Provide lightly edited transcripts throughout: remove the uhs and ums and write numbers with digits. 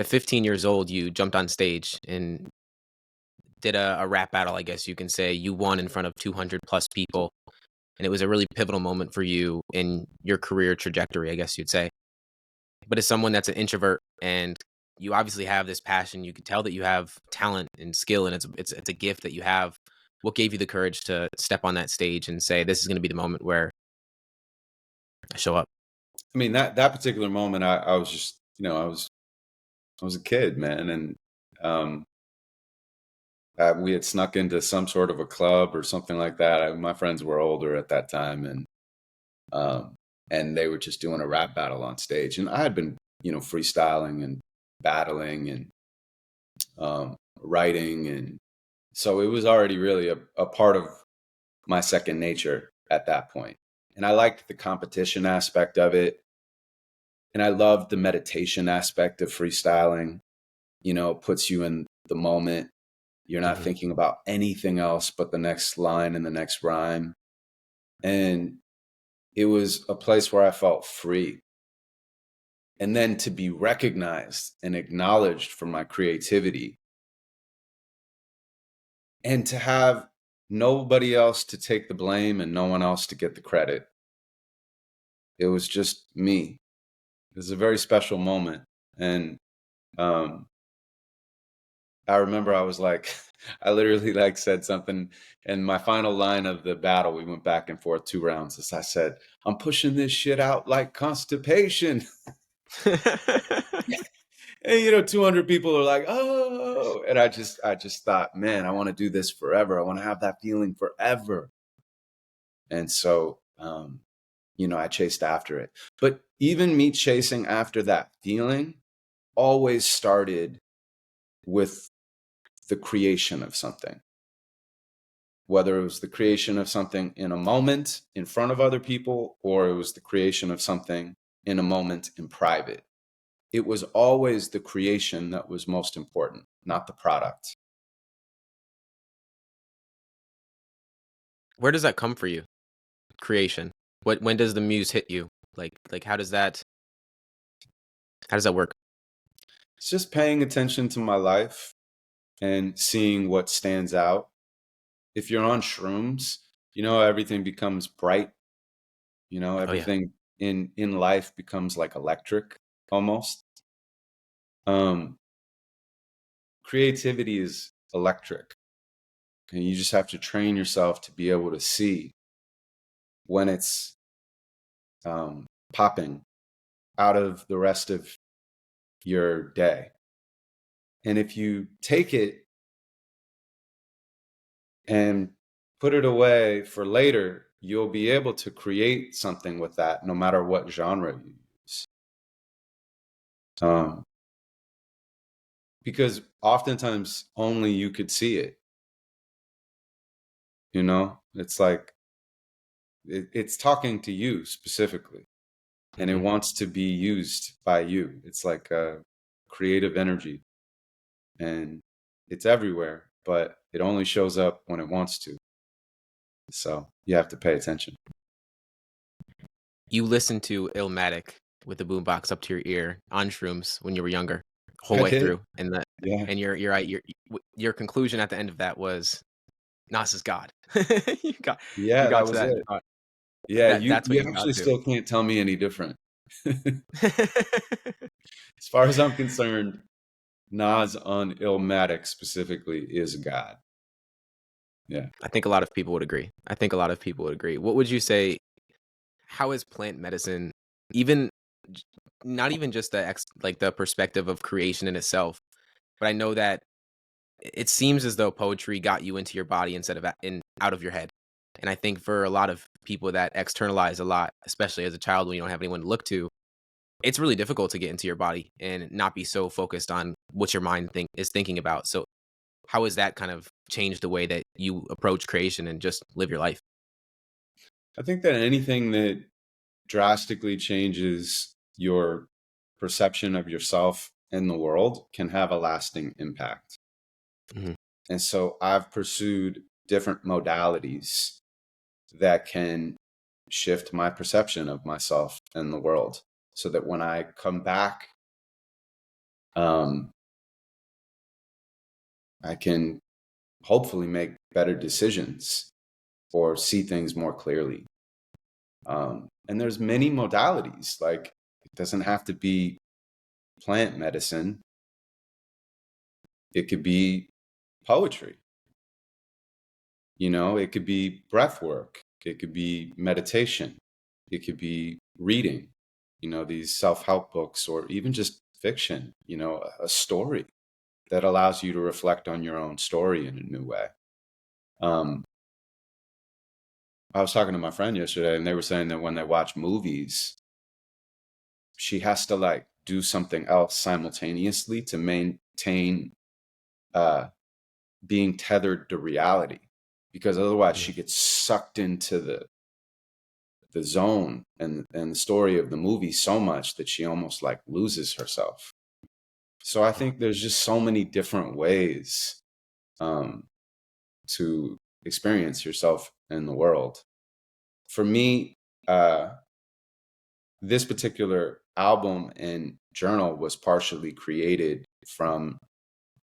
At 15 years old, you jumped on stage and did a rap battle, I guess you can say. You won in front of 200 plus people, and it was a really pivotal moment for you in your career trajectory, I guess you'd say. But as someone that's an introvert and you obviously have this passion, you can tell that you have talent and skill, and it's a gift that you have. What gave you the courage to step on that stage and say, "This is going to be the moment where I show up"? I mean, that particular moment, I was just, I was a kid, man, and um, we had snuck into some sort of a club or something like that. My friends were older at that time, um, and they were just doing a rap battle on stage, and I had been, freestyling and battling and writing, and so it was already really a part of my second nature at that point. And I liked the competition aspect of it. And I loved the meditation aspect of freestyling. It puts you in the moment. You're not Mhm. thinking about anything else but the next line and the next rhyme. And it was a place where I felt free. And then to be recognized and acknowledged for my creativity and to have nobody else to take the blame and no one else to get the credit. It was just me. It was a very special moment. And um, I remember I was like, I literally like said something in my final line of the battle. We went back and forth 2 rounds. As I said, I'm pushing this shit out like constipation. And 200 people are like, oh, and I just thought, man, I want to do this forever. I want to have that feeling forever. And so, I chased after it. But even me chasing after that feeling always started with the creation of something, whether it was the creation of something in a moment in front of other people or it was the creation of something in a moment in private. It was always the creation that was most important, not the product. Where does that come for you? Creation. When does the muse hit you? Like how does that work? It's just paying attention to my life and seeing what stands out. If you're on shrooms, everything becomes bright. Oh yeah. Everything in life becomes like electric almost. Um, Creativity is electric, and you just have to train yourself to be able to see when it's popping out of the rest of your day. And if you take it and put it away for later, you'll be able to create something with that no matter what genre you use. Um, because oftentimes only you could see it. It's like it's talking to you specifically, and it Mhm. wants to be used by you. It's like a creative energy, and it's everywhere, but it only shows up when it wants to. So you have to pay attention. You listened to Illmatic with the boombox up to your ear on shrooms when you were younger, whole I way did. through, and that Yeah. and you're right. Your conclusion at the end of that was Nas is God. you got you Yeah, that got to was that. it. Yeah, you That's what you you got actually to. still can't tell me any different. As far as I'm concerned, Nas on Illmatic specifically is God. Yeah. I think a lot of people would agree. I think a lot of people would agree. What would you say? How is plant medicine, even j- not even just like the perspective of creation in itself, but I know that it seems as though poetry got you into your body instead of in out of your head. And I think for a lot of people that externalize a lot, especially as a child when you don't have anyone to look to, it's really difficult to get into your body and not be so focused on what your mind is thinking about. So how has that kind of changed the way that you approach creation and just live your life? I think that anything that drastically changes your perception of yourself and the world can have a lasting impact. Mhm. And so I've pursued different modalities that can shift my perception of myself and the world so that when I come back um, I can hopefully make better decisions or see things more clearly. And there's many modalities. Like, it doesn't have to be plant medicine. It could be poetry. It could be breath work. It could be meditation. It could be reading, these self-help books, or even just fiction, a story that allows you to reflect on your own story in a new way. Um, I was talking to my friend yesterday, and they were saying that when they watch movies, she has to like do something else simultaneously to maintain uh, being tethered to reality, because otherwise she gets sucked into the zone and the story of the movie so much that she almost like loses herself. So I think there's just so many different ways um, to experience yourself in the world. For me, this particular album and journal was partially created from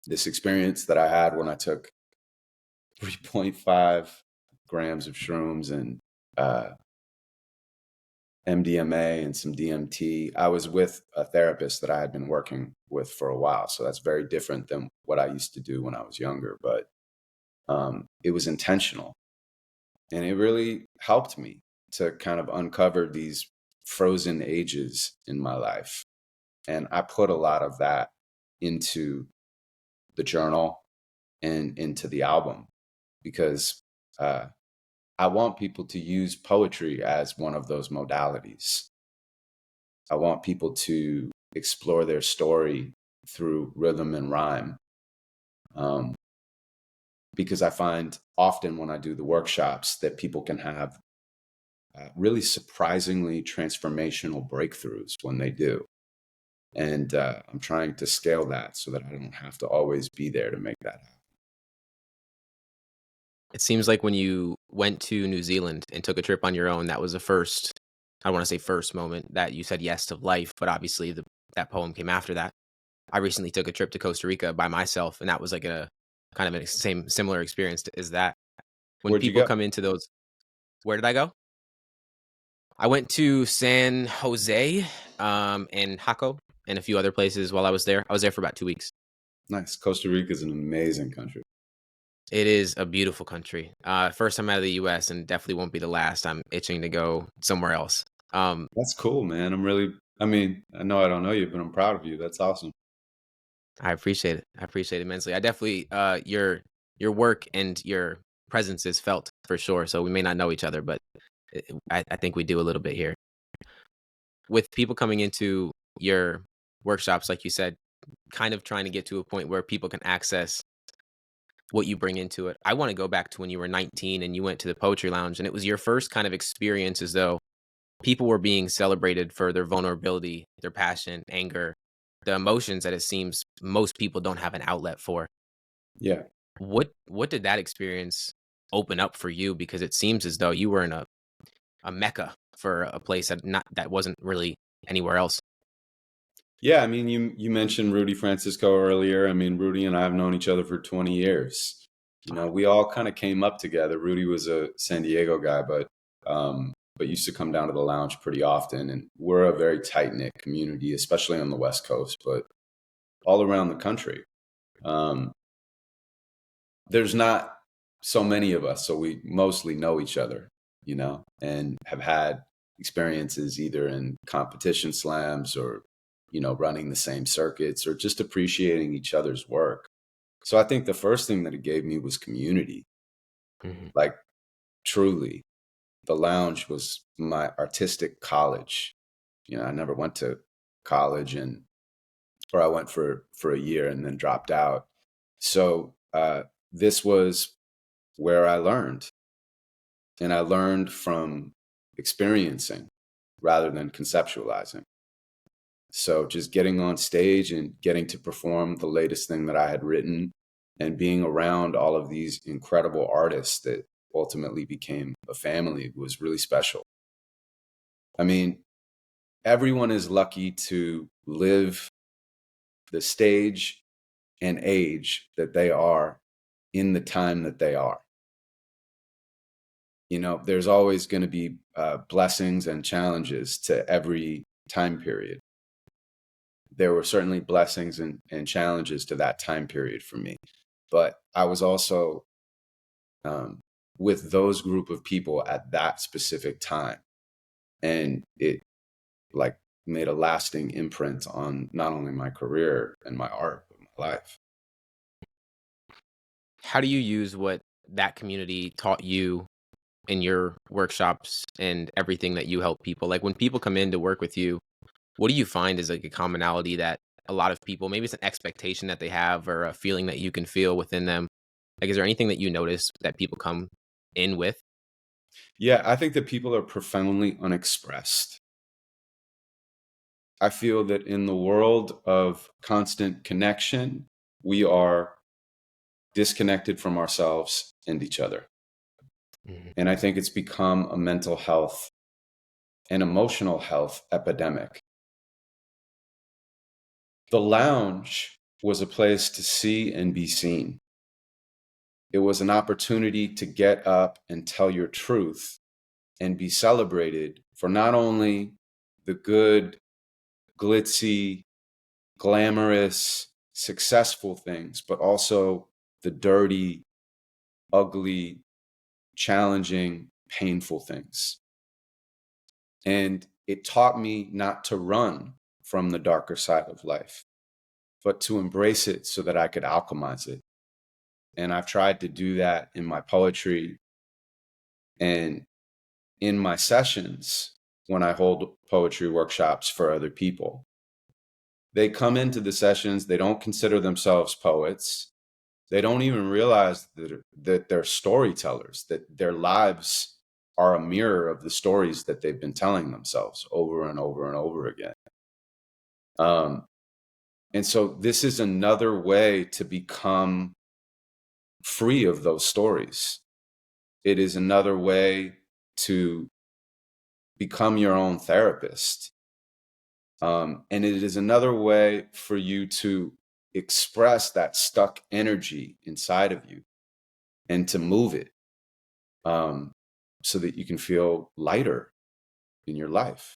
this experience that I had when I took 3.5 grams of shrooms and MDMA and some DMT. I was with a therapist that I had been working with for a while. So that's very different than what I used to do when I was younger. But it was intentional. And it really helped me to kind of uncover these frozen ages in my life. And I put a lot of that into the journal and into the album, because I want people to use poetry as one of those modalities. I want people to explore their story through rhythm and rhyme. Because I find often when I do the workshops that people can have really surprisingly transformational breakthroughs when they do. And I'm trying to scale that so that I don't have to always be there to make that happen. It seems like when you went to New Zealand and took a trip on your own, that was the first, I want to say first moment that you said yes to life, but obviously that poem came after that. I recently took a trip to Costa Rica by myself, and that was like a kind of a similar experience as that. When Where'd you people go? come into those, where did I go? I went to San Jose, and Jaco, and a few other places while I was there. I was there for about 2 weeks. Nice. Costa Rica is an amazing country. It is a beautiful country. First time out of the U.S. and definitely won't be the last. I'm itching to go somewhere else. That's cool, man. I mean, I know I don't know you, but I'm proud of you. That's awesome. I appreciate it. I appreciate it immensely. I definitely your work and your presence is felt for sure. So we may not know each other, but I think we do a little bit here. With people coming into your workshops, like you said, kind of trying to get to a point where people can access what you bring into it. I want to go back to when you were 19 and you went to the Poetry Lounge, and it was your first kind of experience as though people were being celebrated for their vulnerability, their passion, anger, the emotions that it seems most people don't have an outlet for. Yeah. What did that experience open up for you? Because it seems as though you were in a mecca for a place that wasn't really anywhere else. Yeah, I mean, you mentioned Rudy Francisco earlier. I mean, Rudy and I have known each other for 20 years. We all kind of came up together. Rudy was a San Diego guy, but used to come down to the lounge pretty often. And we're a very tight-knit community, especially on the West Coast, but all around the country. There's not so many of us, so we mostly know each other, and have had experiences either in competition slams or running the same circuits or just appreciating each other's work. So I think the first thing that it gave me was community. Mhm. Like, truly, the lounge was my artistic college. I never went to college, or I went for a year and then dropped out. So this was where I learned, and I learned from experiencing rather than conceptualizing. So just getting on stage and getting to perform the latest thing that I had written, and being around all of these incredible artists that ultimately became a family was really special. I mean, everyone is lucky to live the stage and age that they are in the time that they are. You know, there's always going to be blessings and challenges to every time period. There were certainly blessings and challenges to that time period for me. But I was also with those group of people at that specific time. And it like made a lasting imprint on not only my career and my art, but my life. How do you use what that community taught you in your workshops and everything that you help people? Like when people come in to work with you, what do you find is like a commonality that a lot of people, maybe it's an expectation that they have or a feeling that you can feel within them? Like, is there anything that you notice that people come in with? Yeah, I think that people are profoundly unexpressed. I feel that in the world of constant connection, we are disconnected from ourselves and each other. Mhm. And I think it's become a mental health and emotional health epidemic. The lounge was a place to see and be seen. It was an opportunity to get up and tell your truth and be celebrated for not only the good, glitzy, glamorous, successful things, but also the dirty, ugly, challenging, painful things. And it taught me not to run from the darker side of life, but to embrace it so that I could alchemize it. And I've tried to do that in my poetry and in my sessions when I hold poetry workshops for other people. They come into the sessions, they don't consider themselves poets. They don't even realize that they're storytellers, that their lives are a mirror of the stories that they've been telling themselves over and over and over again. And so this is another way to become free of those stories. It is another way to become your own therapist. And it is another way for you to express that stuck energy inside of you and to move it so that you can feel lighter in your life.